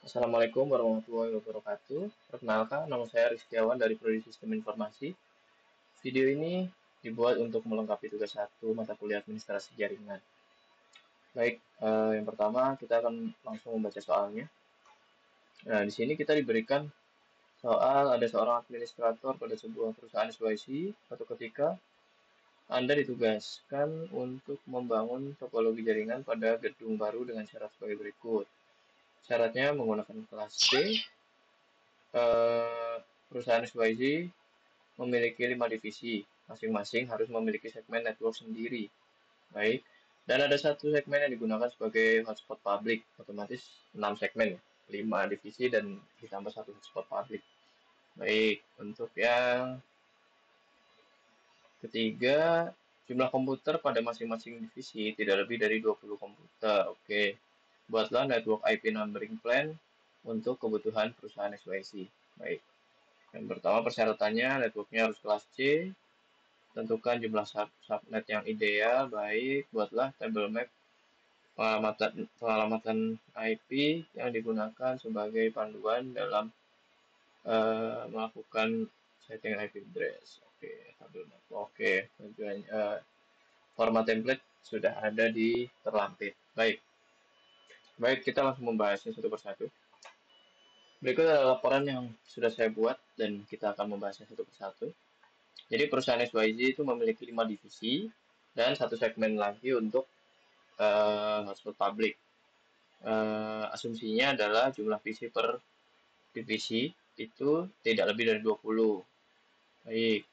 Assalamualaikum warahmatullahi wabarakatuh. Perkenalkan, nama saya Rizkiawan dari Prodi Sistem Informasi. Video ini dibuat untuk melengkapi tugas satu mata kuliah administrasi jaringan. Baik, yang pertama kita akan langsung membaca soalnya. Nah, di sini kita diberikan soal ada seorang administrator pada sebuah perusahaan asuransi. Suatu ketika Anda ditugaskan untuk membangun topologi jaringan pada gedung baru dengan syarat sebagai berikut. Syaratnya menggunakan kelas C. Perusahaan asuransi memiliki 5 divisi, masing-masing harus memiliki segmen network sendiri. Baik, dan ada satu segmen yang digunakan sebagai hotspot publik, otomatis 6 segmen, 5 divisi dan ditambah satu hotspot publik. Baik, untuk yang ketiga, jumlah komputer pada masing-masing divisi tidak lebih dari 20 komputer. Oke, buatlah network IP numbering plan untuk kebutuhan perusahaan XYZ. Baik, yang pertama persyaratannya networknya harus kelas C. Tentukan jumlah subnet yang ideal. Baik, buatlah table map pengalamatan IP yang digunakan sebagai panduan dalam melakukan setting IP address. Oke, table map. Oke, tujuan format template sudah ada di terlampir. Baik, baik kita langsung membahasnya satu persatu. Berikut adalah laporan yang sudah saya buat dan kita akan membahasnya satu persatu. Jadi perusahaan XYZ itu memiliki 5 divisi dan satu segmen lagi untuk hotspot public. Asumsinya adalah jumlah visi per divisi itu tidak lebih dari 20. Baik,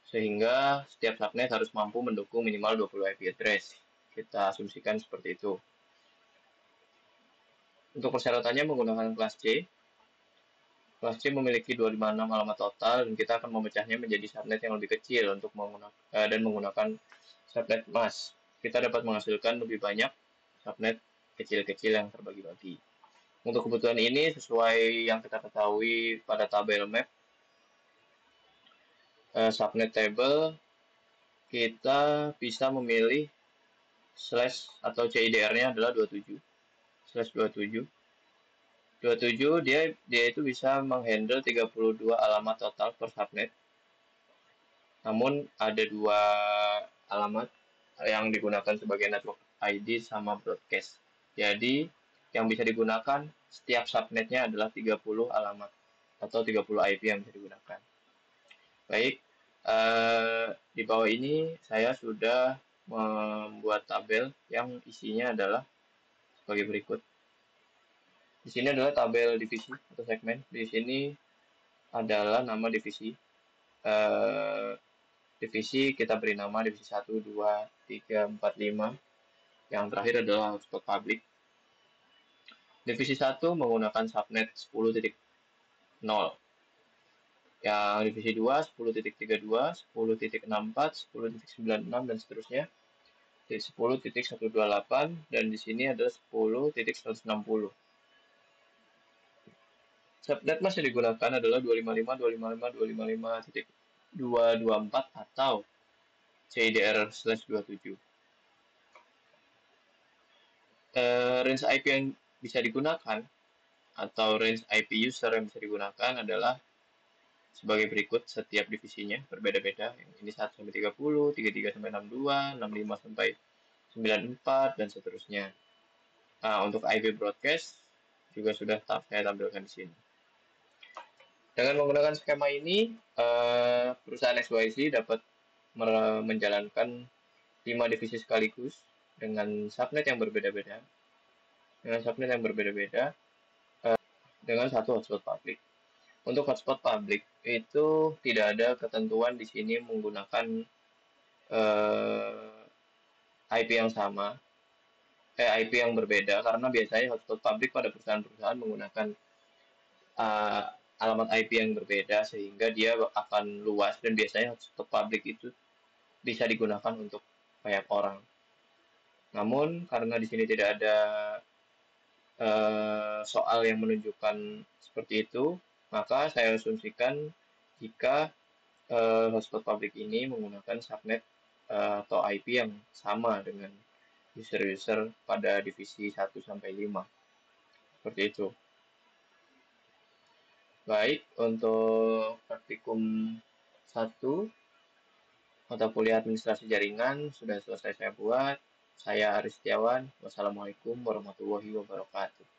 sehingga setiap subnet harus mampu mendukung minimal 20 IP address. Kita asumsikan seperti itu. Untuk persyaratannya menggunakan kelas C. Kelas C memiliki 256 alamat total dan kita akan memecahnya menjadi subnet yang lebih kecil untuk menggunakan subnet mask. Kita dapat menghasilkan lebih banyak subnet kecil-kecil yang terbagi-bagi. Untuk kebutuhan ini sesuai yang kita ketahui pada tabel map subnet table, kita bisa memilih slash atau CIDR-nya adalah 27 slash 27. 27 dia itu bisa menghandle 32 alamat total per subnet. Namun ada dua alamat yang digunakan sebagai network ID sama broadcast. Jadi yang bisa digunakan setiap subnetnya adalah 30 alamat atau 30 IP yang bisa digunakan. Baik, di bawah ini saya sudah membuat tabel yang isinya adalah sebagai berikut. Di sini adalah tabel divisi atau segmen. Di sini adalah nama divisi. Eh, divisi kita beri nama divisi 1, 2, 3, 4, 5. Yang terakhir adalah hotspot public. Divisi 1 menggunakan subnet 10.0. Yang divisi 2 10.32, 10.64, 10.96 dan seterusnya. Di 10.128 dan di sini ada 10.160. Subnet masih digunakan adalah 255, 255, 255.224 atau CIDR/27. Range IP yang bisa digunakan atau range IP user yang bisa digunakan adalah sebagai berikut setiap divisinya berbeda-beda. Yang ini 1 sampai 30, 33 sampai 62, 65 sampai 94 dan seterusnya. Nah, untuk IP broadcast juga sudah saya tampilkan di sini. Dengan menggunakan skema ini, perusahaan XYZ dapat menjalankan 5 divisi sekaligus dengan subnet yang berbeda-beda, dengan satu hotspot public. Untuk hotspot public itu tidak ada ketentuan di sini menggunakan IP yang sama, IP yang berbeda karena biasanya hotspot public pada perusahaan-perusahaan menggunakan uh, alamat IP yang berbeda sehingga dia akan luas dan biasanya hotspot public itu bisa digunakan untuk banyak orang. Namun karena di sini tidak ada soal yang menunjukkan seperti itu, maka saya asumsikan jika hotspot public ini menggunakan subnet atau IP yang sama dengan user-user pada divisi 1 sampai 5. Seperti itu. Baik, untuk praktikum satu mata kuliah administrasi jaringan sudah selesai saya buat. Saya Aris Setiawan. Wassalamualaikum warahmatullahi wabarakatuh.